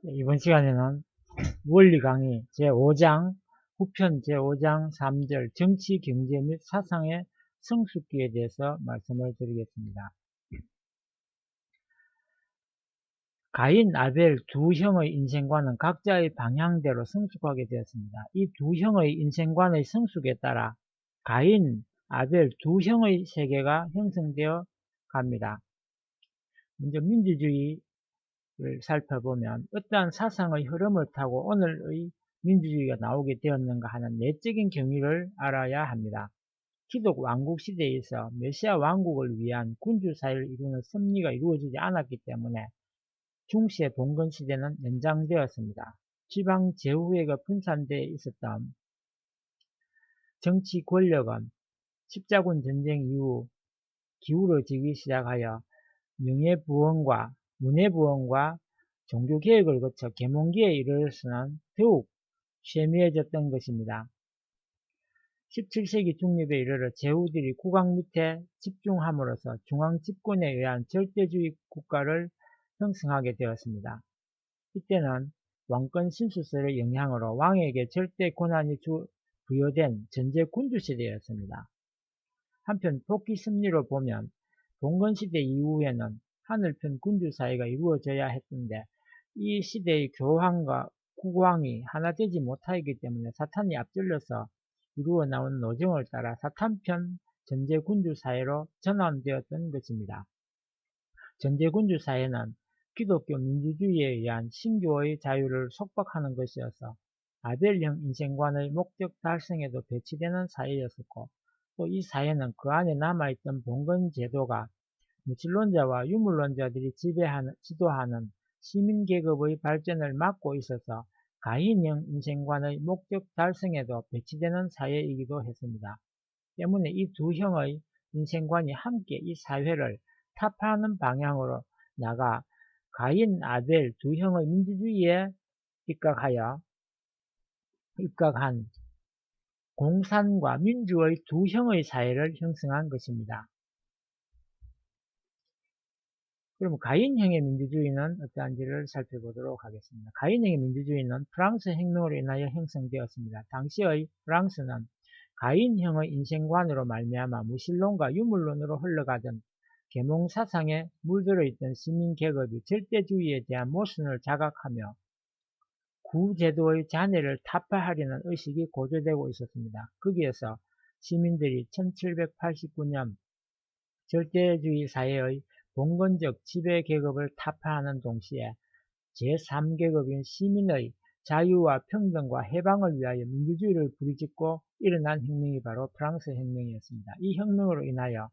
이번 시간에는 원리 강의 제5장, 후편 제5장 3절 정치, 경제 및 사상의 성숙기에 대해서 말씀을 드리겠습니다. 가인, 아벨 두 형의 인생관은 각자의 방향대로 성숙하게 되었습니다. 이 두 형의 인생관의 성숙에 따라 가인, 아벨 두 형의 세계가 형성되어 갑니다. 먼저 민주주의를 살펴보면 어떠한 사상의 흐름을 타고 오늘의 민주주의가 나오게 되었는가 하는 내적인 경위를 알아야 합니다. 기독 왕국 시대에서 메시아 왕국을 위한 군주 사회를 이루는 섭리가 이루어지지 않았기 때문에 중시의 봉건 시대는 연장되었습니다. 지방 제후회가 분산되어 있었던 정치 권력은 십자군 전쟁 이후 기울어지기 시작하여 명예부흥과 문예부흥과 종교개혁을 거쳐 계몽기에 이르러서는 더욱 쇠미해졌던 것입니다. 17세기 중립에 이르러 제후들이 국왕 밑에 집중함으로써 중앙집권에 의한 절대주의 국가를 형성하게 되었습니다. 이때는 왕권 신수설의 영향으로 왕에게 절대 권한이 부여된 전제 군주시대였습니다. 한편 토끼 섭리로 보면 봉건시대 이후에는 하늘편 군주사회가 이루어져야 했는데 이 시대의 교황과 국왕이 하나 되지 못하였기 때문에 사탄이 앞질러서 이루어 나온 노정을 따라 사탄편 전제군주사회로 전환되었던 것입니다. 전제군주사회는 기독교 민주주의에 의한 신교의 자유를 속박하는 것이어서 아벨형 인생관의 목적 달성에도 배치되는 사회였었고 또 이 사회는 그 안에 남아있던 봉건 제도가 무신론자와 유물론자들이 지도하는 시민계급의 발전을 막고 있어서 가인형 인생관의 목적 달성에도 배치되는 사회이기도 했습니다. 때문에 이 두 형의 인생관이 함께 이 사회를 타파하는 방향으로 나가 가인, 아벨 두 형의 민주주의에 입각한 공산과 민주의 두 형의 사회를 형성한 것입니다. 그럼 가인형의 민주주의는 어떠한지를 살펴보도록 하겠습니다. 가인형의 민주주의는 프랑스 혁명으로 인하여 형성되었습니다. 당시의 프랑스는 가인형의 인생관으로 말미암아 무신론과 유물론으로 흘러가던 계몽사상에 물들어 있던 시민계급이 절대주의에 대한 모순을 자각하며 구제도의 잔해를 타파하려는 의식이 고조되고 있었습니다. 거기에서 시민들이 1789년 절대주의 사회의 봉건적 지배계급을 타파하는 동시에 제3계급인 시민의 자유와 평등과 해방을 위하여 민주주의를 부르짖고 일어난 혁명이 바로 프랑스 혁명이었습니다. 이 혁명으로 인하여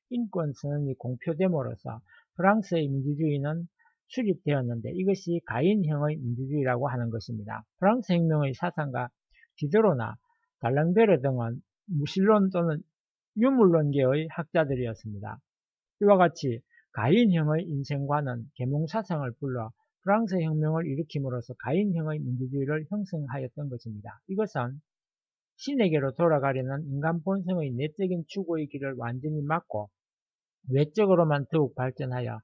인권선언이 공표됨으로써 프랑스의 민주주의는 수립되었는데 이것이 가인형의 민주주의라고 하는 것입니다. 프랑스 혁명의 사상가 디드로나 달랑베르 등은 무신론 또는 유물론계의 학자들이었습니다. 이와 같이 가인형의 인생관은 계몽사상을 불러 프랑스 혁명을 일으킴으로써 가인형의 민주주의를 형성하였던 것입니다. 이것은 신에게로 돌아가려는 인간 본성의 내적인 추구의 길을 완전히 막고 외적으로만 더욱 발전하여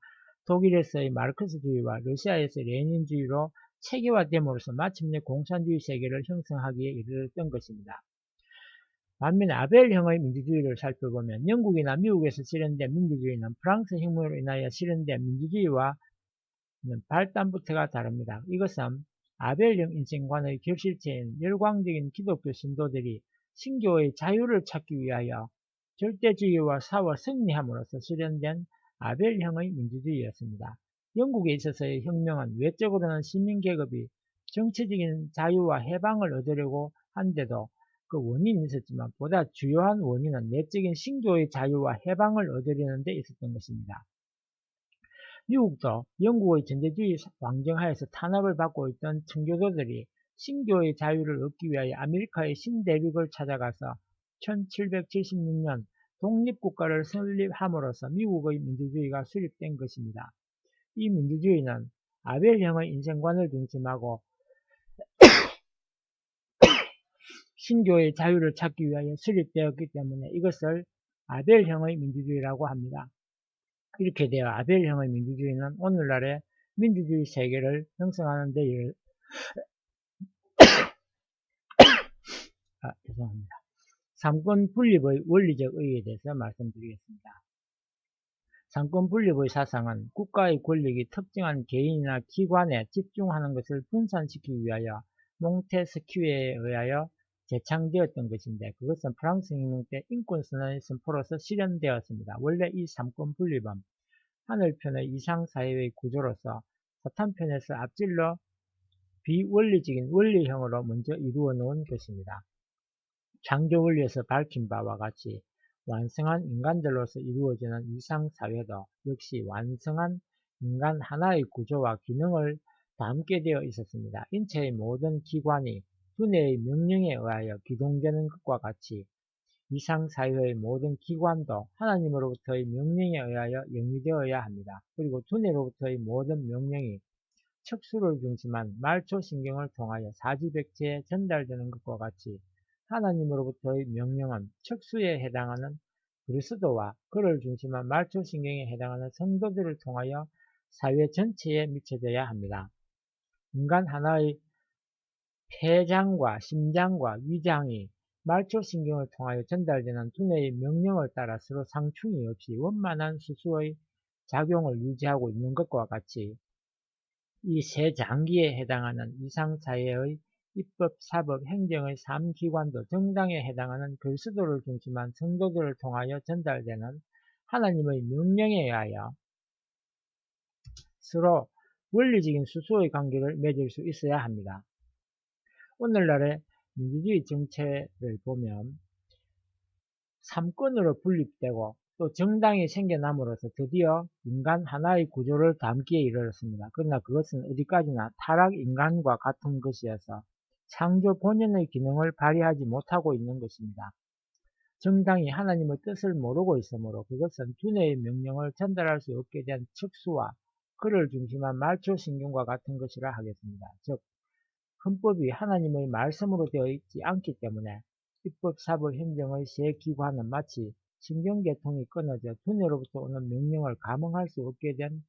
독일에서의 마르크스주의와 러시아에서의 레닌주의로 체계화됨으로써 마침내 공산주의 세계를 형성하기에 이르렀던 것입니다. 반면에 아벨형의 민주주의를 살펴보면 영국이나 미국에서 실현된 민주주의는 프랑스 혁명으로 인하여 실현된 민주주의와 발단부터가 다릅니다. 이것은 아벨형 인생관의 결실체인 열광적인 기독교 신도들이 신교의 자유를 찾기 위하여 절대주의와 싸워 승리함으로써 실현된 아벨형의 민주주의였습니다. 영국에 있어서의 혁명은 외적으로는 시민계급이 정치적인 자유와 해방을 얻으려고 한데도 그 원인이 있었지만 보다 주요한 원인은 내적인 신교의 자유와 해방을 얻으려는 데 있었던 것입니다. 미국도 영국의 전제주의 왕정하에서 탄압을 받고 있던 청교도들이 신교의 자유를 얻기 위하여 아메리카의 신대륙을 찾아가서 1776년 독립국가를 설립함으로써 미국의 민주주의가 수립된 것입니다. 이 민주주의는 아벨형의 인생관을 중심하고 신교의 자유를 찾기 위하여 수립되었기 때문에 이것을 아벨형의 민주주의라고 합니다. 이렇게 되어 아벨형의 민주주의는 오늘날의 민주주의 세계를 형성하는 데 죄송합니다. 삼권 분립의 원리적 의의에 대해서 말씀드리겠습니다. 삼권 분립의 사상은 국가의 권력이 특정한 개인이나 기관에 집중하는 것을 분산시키기 위하여 몽테스키에에 의하여 제창되었던 것인데, 그것은 프랑스 혁명 때 인권선언의 선포로서 실현되었습니다. 원래 이 삼권 분립은 하늘편의 이상사회의 구조로서 사탄편에서 앞질러 비원리적인 원리형으로 먼저 이루어 놓은 것입니다. 창조원리에서 밝힌 바와 같이 완성한 인간들로서 이루어지는 이상사회도 역시 완성한 인간 하나의 구조와 기능을 담게 되어 있었습니다. 인체의 모든 기관이 두뇌의 명령에 의하여 기동되는 것과 같이 이상사회의 모든 기관도 하나님으로부터의 명령에 의하여 영위되어야 합니다. 그리고 두뇌로부터의 모든 명령이 척수를 중심한 말초신경을 통하여 사지백체에 전달되는 것과 같이 하나님으로부터의 명령은 척수에 해당하는 그리스도와 그를 중심한 말초신경에 해당하는 성도들을 통하여 사회 전체에 미쳐져야 합니다. 인간 하나의 폐장과 심장과 위장이 말초신경을 통하여 전달되는 두뇌의 명령을 따라 서로 상충이 없이 원만한 수수의 작용을 유지하고 있는 것과 같이 이 세 장기에 해당하는 이상사회의 입법, 사법, 행정의 3기관도 정당에 해당하는 그리스도를 중심한 성도들을 통하여 전달되는 하나님의 명령에 의하여 서로 원리적인 수수의 관계를 맺을 수 있어야 합니다. 오늘날의 민주주의 정체를 보면 삼권으로 분립되고 또 정당이 생겨남으로써 드디어 인간 하나의 구조를 담기에 이르렀습니다. 그러나 그것은 어디까지나 타락 인간과 같은 것이어서 창조 본연의 기능을 발휘하지 못하고 있는 것입니다. 정당이 하나님의 뜻을 모르고 있으므로 그것은 두뇌의 명령을 전달할 수 없게 된 척수와 그를 중심한 말초신경과 같은 것이라 하겠습니다. 즉 헌법이 하나님의 말씀으로 되어 있지 않기 때문에 입법, 사법, 행정의 세 기관은 마치 신경계통이 끊어져 두뇌로부터 오는 명령을 감응할 수 없게 된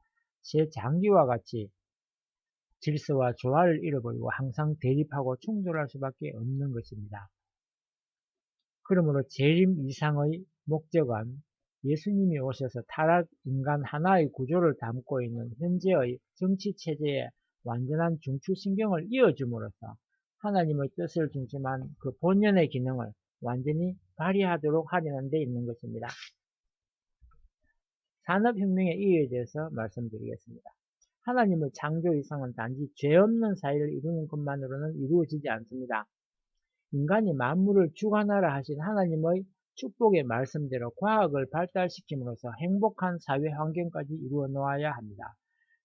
세 장기와 같이 질서와 조화를 잃어버리고 항상 대립하고 충돌할 수밖에 없는 것입니다. 그러므로 재림 이상의 목적은 예수님이 오셔서 타락 인간 하나의 구조를 담고 있는 현재의 정치체제에 완전한 중추신경을 이어줌으로써 하나님의 뜻을 중심한 그 본연의 기능을 완전히 발휘하도록 하려는 데 있는 것입니다. 산업혁명의 이유에 대해서 말씀드리겠습니다. 하나님의 창조 이상은 단지 죄 없는 사회를 이루는 것만으로는 이루어지지 않습니다. 인간이 만물을 주관하라 하신 하나님의 축복의 말씀대로 과학을 발달시킴으로써 행복한 사회 환경까지 이루어 놓아야 합니다.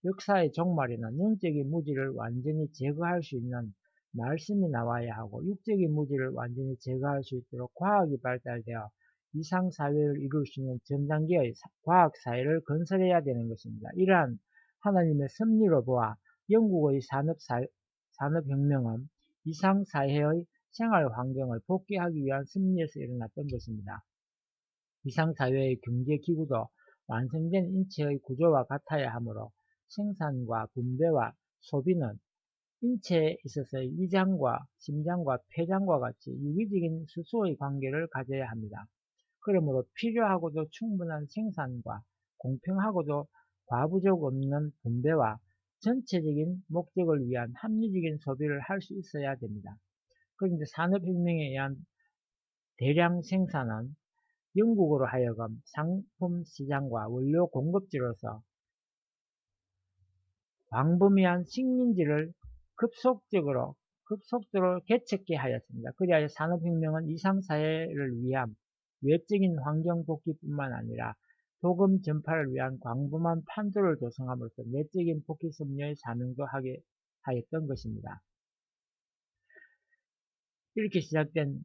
역사의 종말에는 영적인 무지를 완전히 제거할 수 있는 말씀이 나와야 하고 육적인 무지를 완전히 제거할 수 있도록 과학이 발달되어 이상사회를 이룰 수 있는 전 단계의 과학사회를 건설해야 되는 것입니다. 이러한 하나님의 섭리로 보아 영국의 산업혁명은 이상사회의 생활 환경을 복귀하기 위한 섭리에서 일어났던 것입니다. 이상사회의 경제기구도 완성된 인체의 구조와 같아야 하므로 생산과 분배와 소비는 인체에 있어서의 위장과 심장과 폐장과 같이 유기적인 수소의 관계를 가져야 합니다. 그러므로 필요하고도 충분한 생산과 공평하고도 과부족 없는 분배와 전체적인 목적을 위한 합리적인 소비를 할 수 있어야 됩니다. 그런데 산업혁명에 의한 대량 생산은 영국으로 하여금 상품 시장과 원료 공급지로서 광범위한 식민지를 급속도로 개척게 하였습니다. 그리하여 산업혁명은 이상사회를 위한 외적인 환경 복귀뿐만 아니라 복음 전파를 위한 광범한 판도를 조성함으로써 내적인 복귀 섭리의 사명도 하게 하였던 것입니다. 이렇게 시작된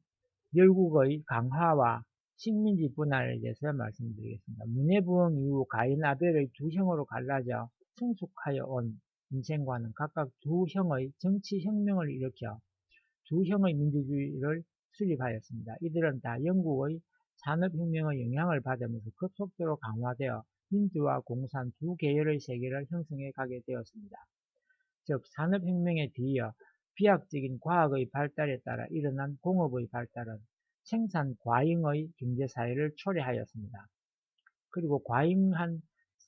열국의 강화와 식민지 분할에 대해서 말씀드리겠습니다. 문해부흥 이후 가인 아벨의 두 형으로 갈라져 성숙하여 온 인생과는 각각 두 형의 정치혁명을 일으켜 두 형의 민주주의를 수립하였습니다. 이들은 다 영국의 산업혁명의 영향을 받으면서 급속도로 강화되어 민주와 공산 두 계열의 세계를 형성해 가게 되었습니다. 즉 산업혁명에 뒤이어 비약적인 과학의 발달에 따라 일어난 공업의 발달은 생산 과잉의 경제사회를 초래하였습니다. 그리고 과잉한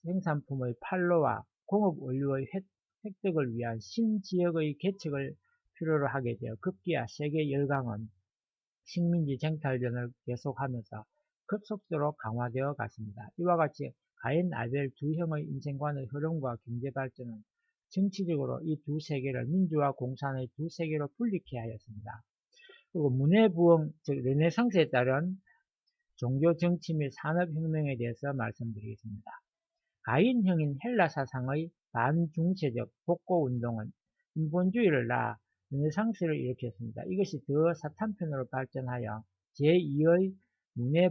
생산품의 판로와 공업원료의 획득을 위한 신지역의 개척을 필요로 하게 되어 급기야 세계 열강은 식민지 쟁탈전을 계속하면서 급속도로 강화되어 갔습니다. 이와 같이 가인 아벨 두 형의 인생관의 흐름과 경제발전은 정치적으로 이 두 세계를 민주와 공산의 두 세계로 분리케 하였습니다. 그리고 문해부흥, 즉 르네상스에 따른 종교, 정치 및 산업혁명에 대해서 말씀드리겠습니다. 가인형인 헬라 사상의 반중세적 복고운동은 인본주의를 낳아 르네상스를 일으켰습니다. 이것이 더 사탄편으로 발전하여 제2의 문해